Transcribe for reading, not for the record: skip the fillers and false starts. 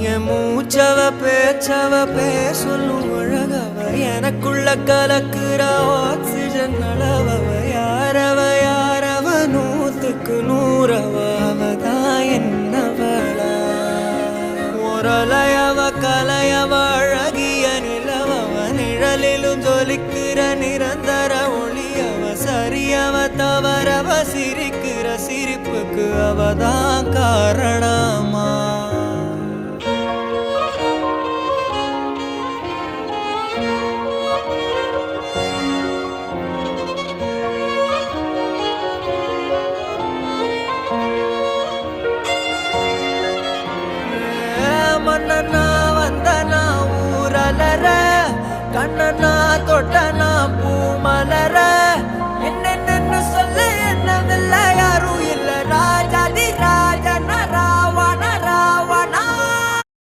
என் மூச்சவ பேச்சவ பேசொல்லும் அழகவ எனக்குள்ள கலக்குற ஆக்சிஜன் அளவவ யாரவ நூத்துக்கு நூறவ அவதான் என்னவளா முரலையவ கலையவ அழகிய நிலவவ நிழலிலும் ஜொலிக்கிற நிரந்தர ஒளியவ சரியவ தவறவ சிரிக்கிற சிரிப்புக்கு அவதான் காரணமா மன்னனா வந்தனா ஊரலர கண்ணனா தொட்டனா பூ மலர